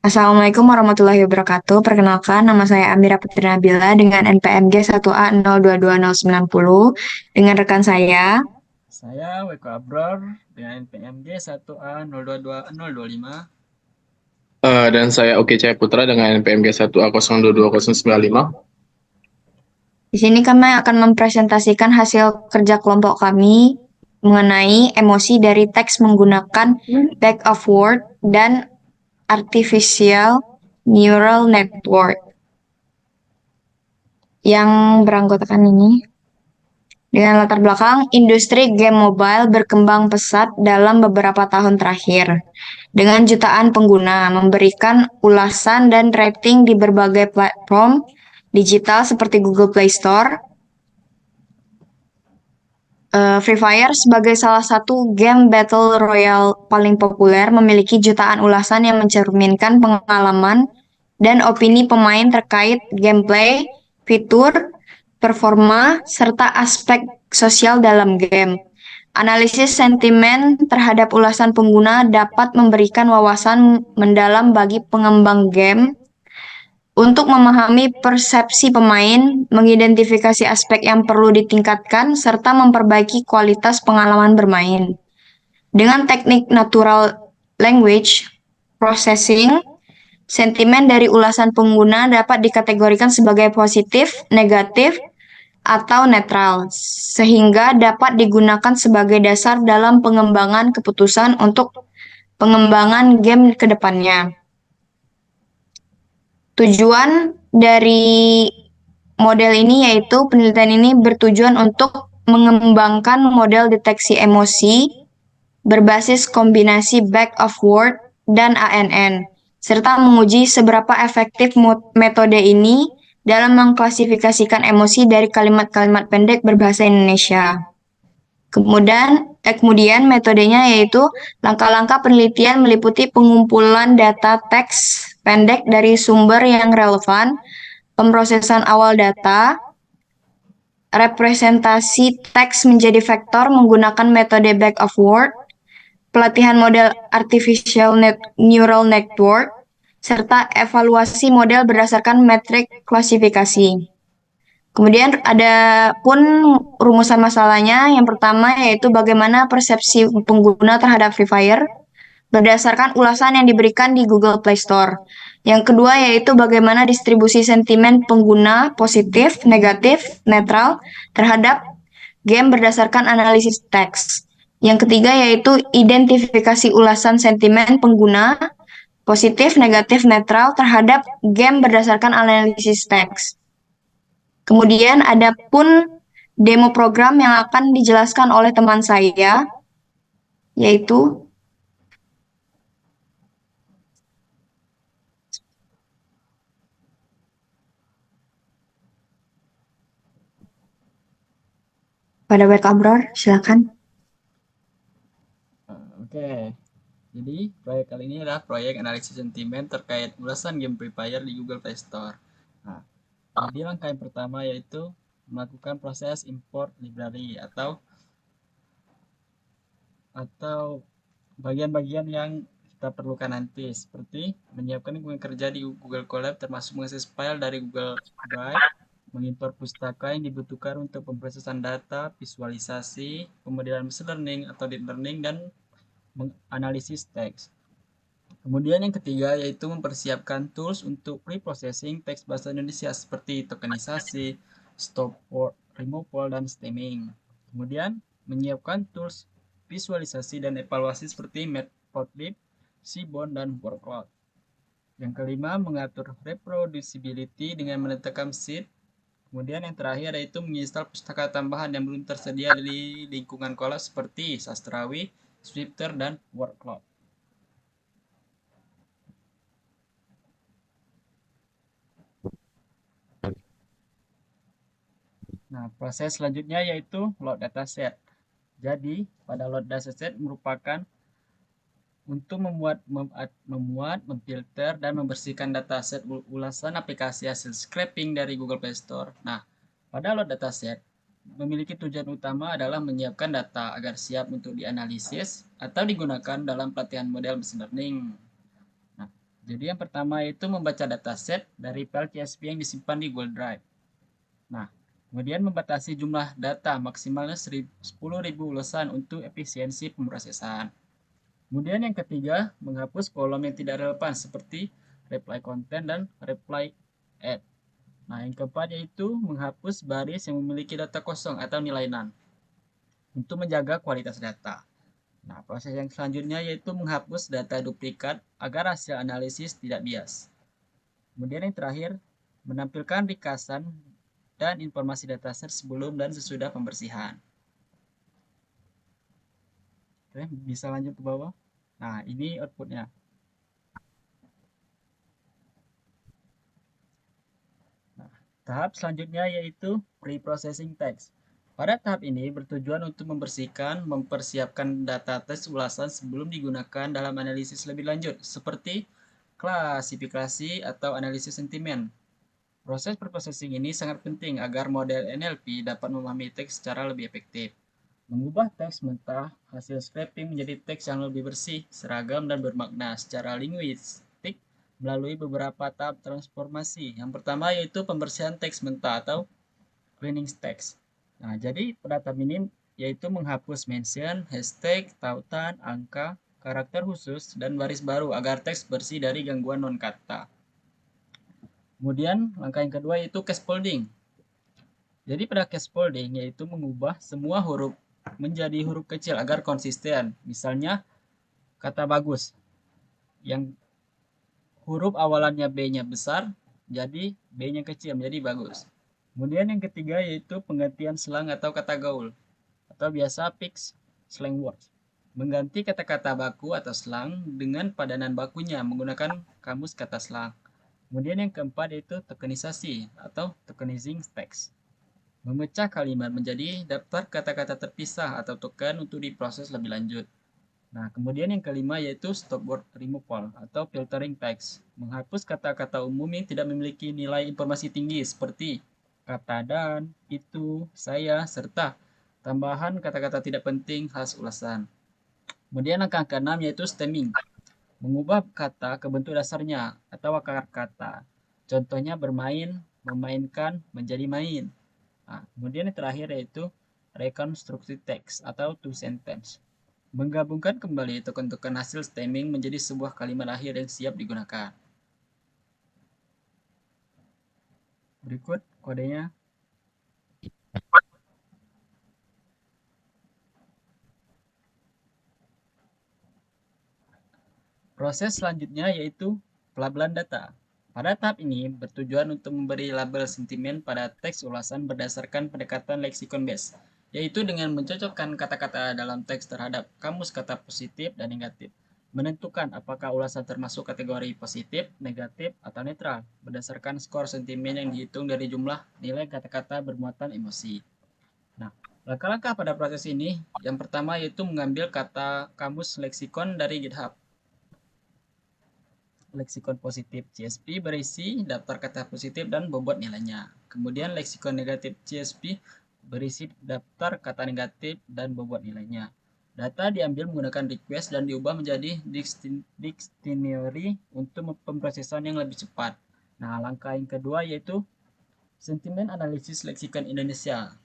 Assalamualaikum warahmatullahi wabarakatuh. Perkenalkan, nama saya Amira Putri Nabila dengan NPMG 1A022090 dengan rekan saya. Saya Weko Abror dengan PMG 1A022025. Dan saya Oke Cahaya Putra dengan NPMG 1A022095. Di sini kami akan mempresentasikan hasil kerja kelompok kami mengenai emosi dari teks menggunakan back of word dan artificial neural network yang beranggotakan ini. Dengan latar belakang, industri game mobile berkembang pesat dalam beberapa tahun terakhir. Dengan jutaan pengguna memberikan ulasan dan rating di berbagai platform digital seperti Google Play Store. Free Fire sebagai salah satu game Battle Royale paling populer memiliki jutaan ulasan yang mencerminkan pengalaman dan opini pemain terkait gameplay, fitur, performa, serta aspek sosial dalam game. Analisis sentimen terhadap ulasan pengguna dapat memberikan wawasan mendalam bagi pengembang game untuk memahami persepsi pemain, mengidentifikasi aspek yang perlu ditingkatkan, serta memperbaiki kualitas pengalaman bermain. Dengan teknik natural language processing, sentimen dari ulasan pengguna dapat dikategorikan sebagai positif, negatif, atau netral, sehingga dapat digunakan sebagai dasar dalam pengembangan keputusan untuk pengembangan game ke depannya. Tujuan dari model ini yaitu penelitian ini bertujuan untuk mengembangkan model deteksi emosi berbasis kombinasi back of word dan ANN, serta menguji seberapa efektif metode ini dalam mengklasifikasikan emosi dari kalimat-kalimat pendek berbahasa Indonesia. Kemudian metodenya yaitu langkah-langkah penelitian meliputi pengumpulan data teks pendek dari sumber yang relevan, pemrosesan awal data, representasi teks menjadi vektor menggunakan metode back of word, pelatihan model artificial neural network, serta evaluasi model berdasarkan metrik klasifikasi. Kemudian ada pun rumusan masalahnya. Yang pertama yaitu bagaimana persepsi pengguna terhadap Free Fire berdasarkan ulasan yang diberikan di Google Play Store. Yang kedua yaitu bagaimana distribusi sentimen pengguna positif, negatif, netral terhadap game berdasarkan analisis teks. Yang ketiga yaitu identifikasi ulasan sentimen pengguna positif, negatif, netral terhadap game berdasarkan analisis teks. Kemudian ada pun demo program yang akan dijelaskan oleh teman saya, yaitu pada web Abror, silakan. Oke, jadi proyek kali ini adalah proyek analisis sentimen terkait ulasan game Free Fire di Google Play Store. Nah, jadi langkah yang pertama yaitu melakukan proses import library atau bagian-bagian yang kita perlukan nanti, seperti menyiapkan lingkungan kerja di Google Colab termasuk mengakses file dari Google Drive, mengimpor pustaka yang dibutuhkan untuk pemrosesan data, visualisasi, pemodelan machine learning atau deep learning, dan menganalisis teks. Kemudian yang ketiga yaitu mempersiapkan tools untuk pre-processing teks bahasa Indonesia seperti tokenisasi, stop word removal, dan stemming. Kemudian menyiapkan tools visualisasi dan evaluasi seperti Matplotlib, Seaborn, dan Workload. Yang kelima, mengatur reproducibility dengan menetapkan seed. Kemudian yang terakhir yaitu menginstal pustaka tambahan yang belum tersedia di lingkungan Colab seperti Sastrawi, Swifter, dan Workload. Nah, proses selanjutnya yaitu load dataset. Jadi, pada load dataset merupakan untuk memuat, memfilter, dan membersihkan dataset ulasan aplikasi hasil scraping dari Google Play Store. Nah, pada load dataset memiliki tujuan utama adalah menyiapkan data agar siap untuk dianalisis atau digunakan dalam pelatihan model machine learning. Nah, Jadi yang pertama itu membaca dataset dari file CSV yang disimpan di Google Drive. Nah, kemudian membatasi jumlah data maksimalnya 10.000 ulasan untuk efisiensi pemrosesan. Kemudian yang ketiga, menghapus kolom yang tidak relevan seperti reply content dan reply add. Nah, yang keempat yaitu menghapus baris yang memiliki data kosong atau nilai none untuk menjaga kualitas data. Nah, proses yang selanjutnya yaitu menghapus data duplikat agar hasil analisis tidak bias. Kemudian yang terakhir, menampilkan ringkasan dan informasi dataset sebelum dan sesudah pembersihan. Oke, bisa lanjut ke bawah. Nah, ini outputnya. Nah, tahap selanjutnya yaitu pre-processing text. Pada tahap ini bertujuan untuk membersihkan, mempersiapkan data teks ulasan sebelum digunakan dalam analisis lebih lanjut, seperti klasifikasi atau analisis sentimen. Proses preprocessing ini sangat penting agar model NLP dapat memahami teks secara lebih efektif. Mengubah teks mentah hasil scraping menjadi teks yang lebih bersih, seragam, dan bermakna secara linguistik melalui beberapa tahap transformasi. Yang pertama yaitu pembersihan teks mentah atau cleaning text. Nah, jadi pada tahap ini yaitu menghapus mention, hashtag, tautan, angka, karakter khusus, dan baris baru agar teks bersih dari gangguan non-kata. Kemudian langkah yang kedua yaitu scaffolding. Jadi pada scaffolding yaitu mengubah semua huruf menjadi huruf kecil agar konsisten. Misalnya kata bagus yang huruf awalannya B-nya besar jadi B-nya kecil menjadi bagus. Kemudian yang ketiga yaitu penggantian slang atau kata gaul atau biasa fix slang words. Mengganti kata-kata baku atau slang dengan padanan bakunya menggunakan kamus kata slang. Kemudian yang keempat yaitu tokenisasi atau tokenizing text. Memecah kalimat menjadi daftar kata-kata terpisah atau token untuk diproses lebih lanjut. Nah, kemudian yang kelima yaitu stop word removal atau filtering text. Menghapus kata-kata umum yang tidak memiliki nilai informasi tinggi seperti kata dan, itu, saya, serta tambahan kata-kata tidak penting khas ulasan. Kemudian langkah keenam yaitu stemming. Mengubah kata ke bentuk dasarnya atau akar kata. Contohnya bermain, memainkan, menjadi main. Nah, kemudian yang terakhir yaitu reconstructed text atau two sentence. Menggabungkan kembali token-token hasil stemming menjadi sebuah kalimat akhir yang siap digunakan. Berikut kodenya. Proses selanjutnya yaitu pelabelan data. Pada tahap ini bertujuan untuk memberi label sentimen pada teks ulasan berdasarkan pendekatan leksikon base, yaitu dengan mencocokkan kata-kata dalam teks terhadap kamus kata positif dan negatif. Menentukan apakah ulasan termasuk kategori positif, negatif, atau netral berdasarkan skor sentimen yang dihitung dari jumlah nilai kata-kata bermuatan emosi. Nah, langkah-langkah pada proses ini yang pertama yaitu mengambil kata kamus leksikon dari GitHub. Leksikon positif CSV berisi daftar kata positif dan bobot nilainya. Kemudian leksikon negatif CSV berisi daftar kata negatif dan bobot nilainya. Data diambil menggunakan request dan diubah menjadi dictionary untuk pemrosesan yang lebih cepat. Nah, langkah yang kedua yaitu sentimen analisis leksikon Indonesia.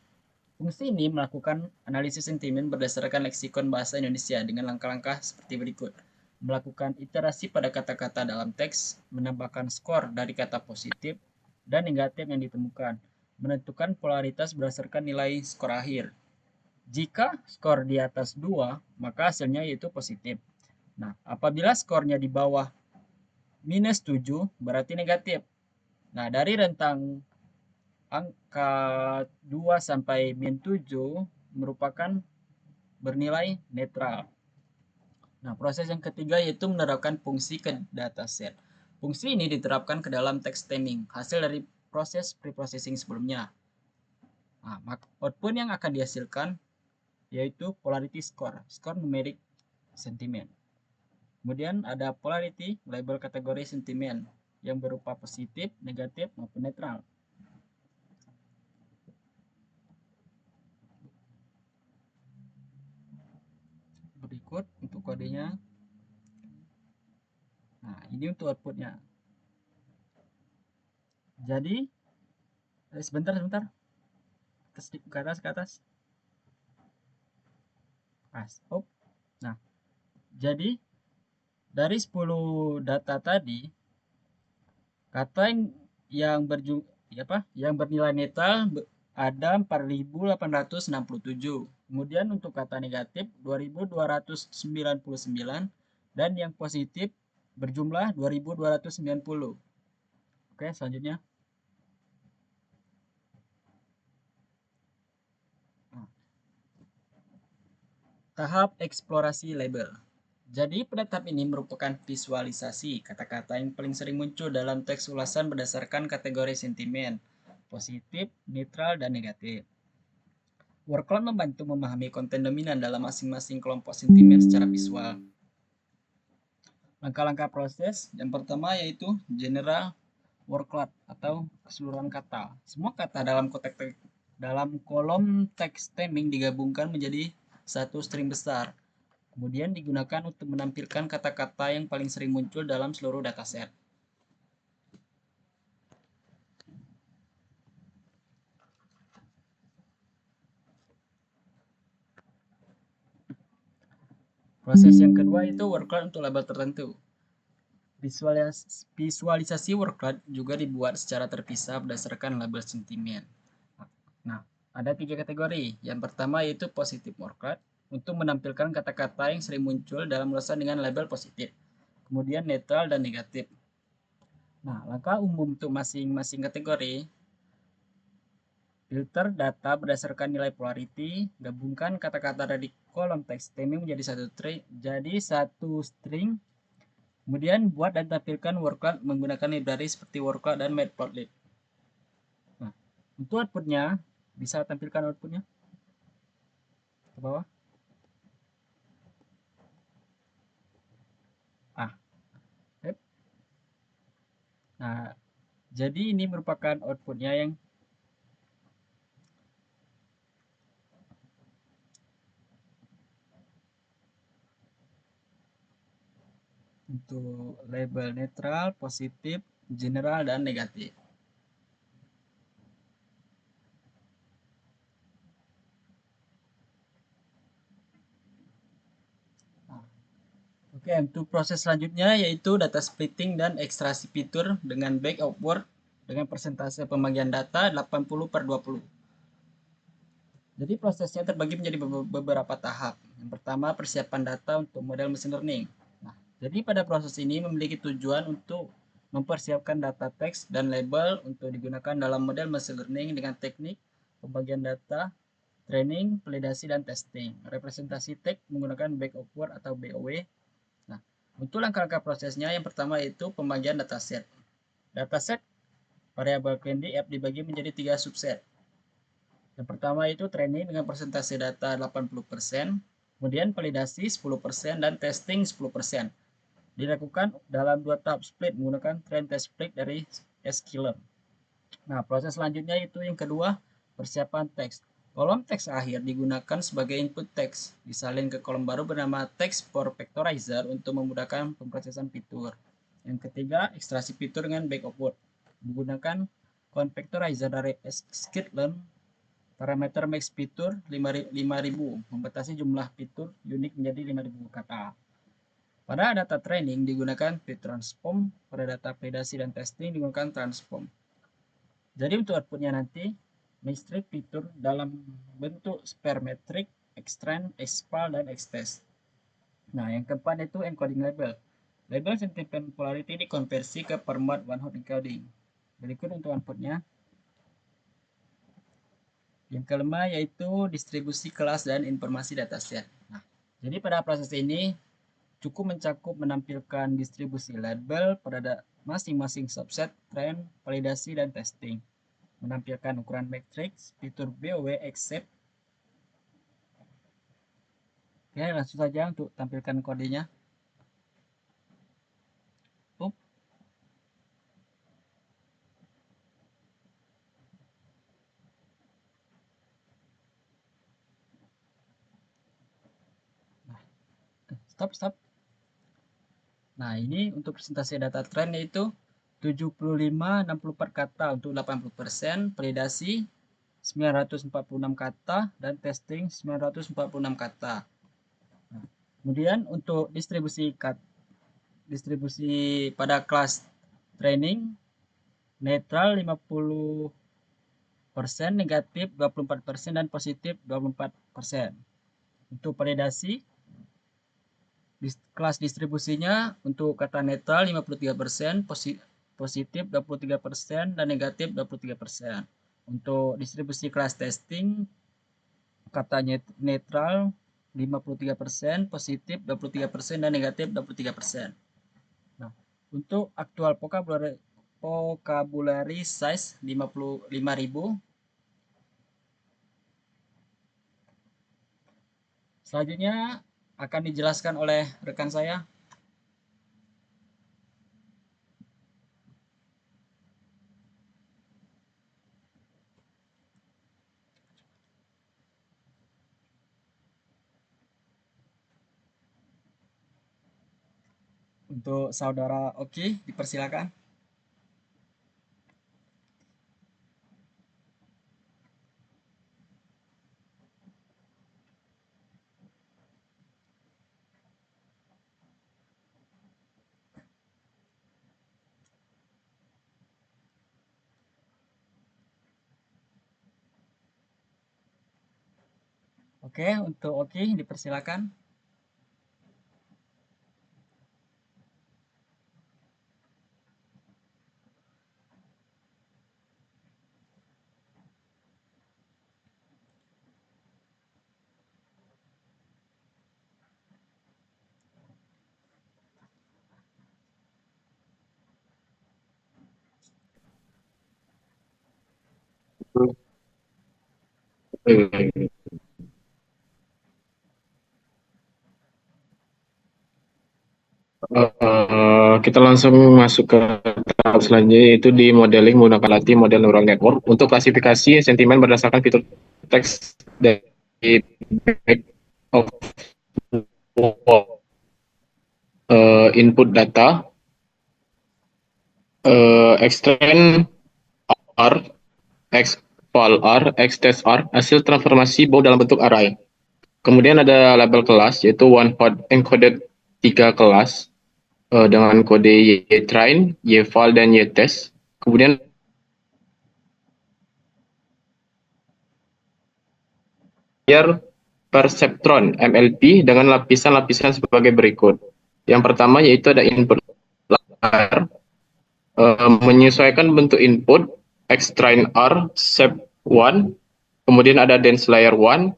Fungsi ini melakukan analisis sentimen berdasarkan leksikon bahasa Indonesia dengan langkah-langkah seperti berikut. Melakukan iterasi pada kata-kata dalam teks, menambahkan skor dari kata positif dan negatif yang ditemukan, menentukan polaritas berdasarkan nilai skor akhir. Jika skor di atas 2, maka hasilnya yaitu positif. Nah, apabila skornya di bawah minus 7, berarti negatif. Nah, dari rentang angka 2 sampai min 7 merupakan bernilai netral. Nah, proses yang ketiga yaitu menerapkan fungsi ke dataset. Fungsi ini diterapkan ke dalam text stemming, hasil dari proses preprocessing sebelumnya. Nah, output yang akan dihasilkan yaitu polarity score, skor numerik sentimen. Kemudian ada polarity, label kategori sentimen yang berupa positif, negatif, maupun netral. Berikut untuk kodenya. Nah, Ini untuk outputnya. Jadi, sebentar. Ke atas. Pas. Oh. Nah, jadi dari 10 data tadi, kata yang bernilai netral ada 4.867. Kemudian untuk kata negatif 2.299 dan yang positif berjumlah 2.290. Oke, selanjutnya. Nah, tahap eksplorasi label. Jadi pada tahap ini merupakan visualisasi kata-kata yang paling sering muncul dalam teks ulasan berdasarkan kategori sentimen, positif, netral, dan negatif. Workload membantu memahami konten dominan dalam masing-masing kelompok sentimen secara visual. Langkah-langkah proses yang pertama yaitu general workload atau keseluruhan kata. Semua kata dalam kolom teks stemming digabungkan menjadi satu string besar. Kemudian digunakan untuk menampilkan kata-kata yang paling sering muncul dalam seluruh dataset. Proses yang kedua itu workload untuk label tertentu. Visualisasi workload juga dibuat secara terpisah berdasarkan label sentimen. Nah, ada 3 kategori. Yang pertama yaitu positif workload untuk menampilkan kata-kata yang sering muncul dalam ulasan dengan label positif. Kemudian netral dan negatif. Nah, langkah umum untuk masing-masing kategori. Filter data berdasarkan nilai polarity, gabungkan kata-kata dari kolom teks stemming menjadi satu string. Kemudian buat dan tampilkan workload menggunakan library seperti workload dan matplotlib. Nah, untuk outputnya, bisa tampilkan outputnya ke bawah. Nah, jadi ini merupakan outputnya yang untuk label netral, positif, general, dan negatif. Oke, untuk proses selanjutnya yaitu data splitting dan ekstraksi fitur dengan back of word dengan persentase pembagian data 80/20. Jadi prosesnya terbagi menjadi beberapa tahap. Yang pertama, persiapan data untuk model machine learning. Nah, jadi pada proses ini memiliki tujuan untuk mempersiapkan data teks dan label untuk digunakan dalam model machine learning dengan teknik pembagian data, training, validasi, dan testing. Representasi teks menggunakan back of word atau BOW. Nah, untuk langkah-langkah prosesnya, yang pertama yaitu pembagian dataset. Dataset variabel QNDF dibagi menjadi 3 subset. Yang pertama itu training dengan persentase data 80%, kemudian validasi 10%, dan testing 10%. Dilakukan dalam 2 tahap split menggunakan train test split dari sklearn. Nah, proses selanjutnya itu yang kedua, persiapan teks. Kolom teks akhir digunakan sebagai input teks, disalin ke kolom baru bernama text for vectorizer untuk memudahkan pemrosesan fitur. Yang ketiga, ekstraksi fitur dengan back of word. Menggunakan convectorizer dari sklearn, parameter max fitur 5000, membatasi jumlah fitur unik menjadi 5000 kata. Pada data training digunakan transform, pada data validasi dan testing digunakan transform. Jadi untuk outputnya nanti matrix fitur dalam bentuk spare matrix, extend, expal, dan extest. Nah, yang keempat itu encoding label. Label sentiment polarity dikonversi ke format one hot encoding. Berikut untuk outputnya. Yang kelima yaitu distribusi kelas dan informasi dataset. Nah, jadi pada proses ini cukup mencakup menampilkan distribusi label pada masing-masing subset, trend, validasi, dan testing. Menampilkan ukuran matrix, fitur BOW, accept. Oke, langsung saja untuk tampilkan kodenya. Stop. Nah, ini untuk presentasi data tren yaitu 75-64 kata untuk 80%, validasi 946 kata, dan testing 946 kata. Nah, kemudian untuk distribusi pada kelas training, netral 50%, negatif 24%, dan positif 24%. Untuk validasi, kelas distribusinya untuk kata netral 53%, positif 23%, dan negatif 23%. Untuk distribusi kelas testing, katanya netral 53%, positif 23%, dan negatif 23%. Nah, untuk aktual vocabulary size 55.000. Selanjutnya akan dijelaskan oleh rekan saya. Untuk saudara Oki, dipersilakan. Oke, untuk Oki, dipersilakan. Kita langsung masuk ke tahap selanjutnya, yaitu di modeling menggunakan latih model neural network untuk klasifikasi sentimen berdasarkan fitur teks dari back of input data, extend R, expal R, extest R, hasil transformasi bau dalam bentuk array. Kemudian ada label kelas, yaitu one hot encoded 3 kelas dengan kode ytrain, yval, dan ytest. Kemudian perceptron MLP dengan lapisan-lapisan sebagai berikut. Yang pertama yaitu ada input layer, menyesuaikan bentuk input, extrain R, sep 1, kemudian ada dense layer 1,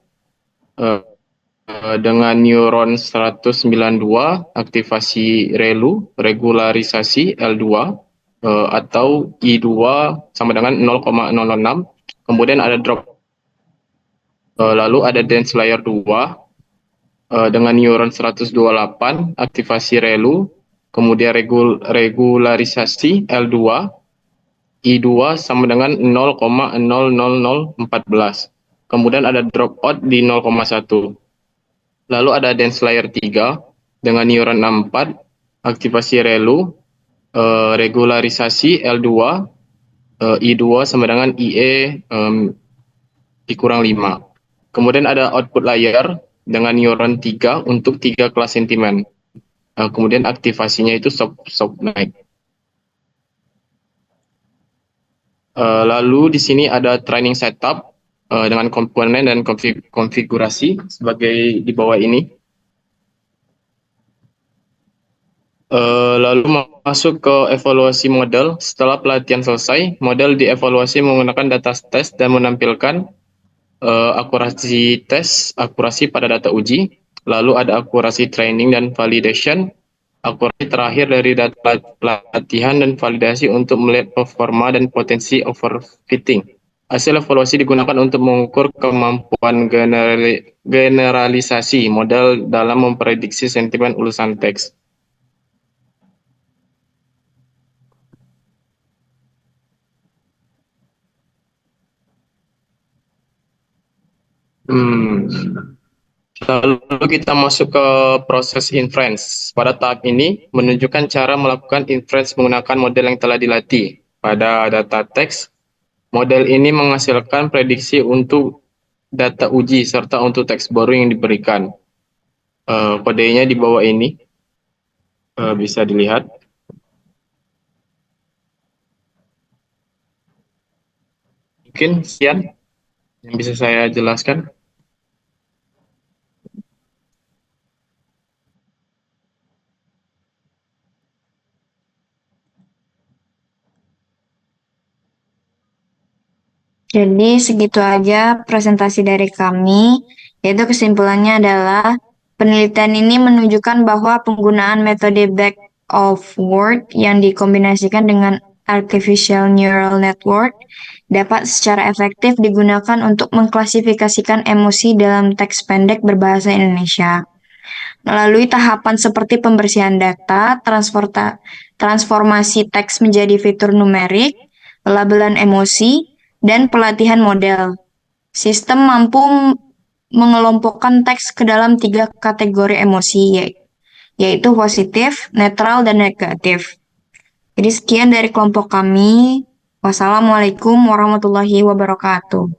dengan neuron 192, aktivasi regularisasi L2, atau I2 sama dengan 0,006. Kemudian ada drop, lalu ada dense layer 2, dengan neuron 128, aktivasi kemudian regularisasi L2, I2 sama dengan 0,00014. Kemudian ada dropout di 0,1. Lalu ada dense layer 3 dengan neuron 64, aktivasi regularisasi L2, I2 sama dengan IE dikurang 5. Kemudian ada output layer dengan neuron 3 untuk 3 kelas sentimen. Kemudian aktivasinya itu soft naik. Lalu di sini ada training setup dengan komponen dan konfigurasi sebagai di bawah ini. Lalu masuk ke evaluasi model. Setelah pelatihan selesai, model dievaluasi menggunakan data test dan menampilkan akurasi tes, akurasi pada data uji. Lalu ada akurasi training dan validation. Akurasi terakhir dari data pelatihan dan validasi untuk melihat performa dan potensi overfitting. Hasil evaluasi digunakan untuk mengukur kemampuan generalisasi model dalam memprediksi sentimen ulasan teks. Lalu kita masuk ke proses inference. Pada tahap ini menunjukkan cara melakukan inference menggunakan model yang telah dilatih. Pada data teks, model ini menghasilkan prediksi untuk data uji serta untuk teks baru yang diberikan. Kodenya di bawah ini bisa dilihat. Mungkin sekian yang bisa saya jelaskan. Jadi segitu aja presentasi dari kami, yaitu kesimpulannya adalah penelitian ini menunjukkan bahwa penggunaan metode back of word yang dikombinasikan dengan artificial neural network dapat secara efektif digunakan untuk mengklasifikasikan emosi dalam teks pendek berbahasa Indonesia. Melalui tahapan seperti pembersihan data, transformasi teks menjadi fitur numerik, pelabelan emosi, dan pelatihan model. Sistem mampu mengelompokkan teks ke dalam 3 kategori emosi, yaitu positif, netral, dan negatif. Jadi sekian dari kelompok kami. Wassalamualaikum warahmatullahi wabarakatuh.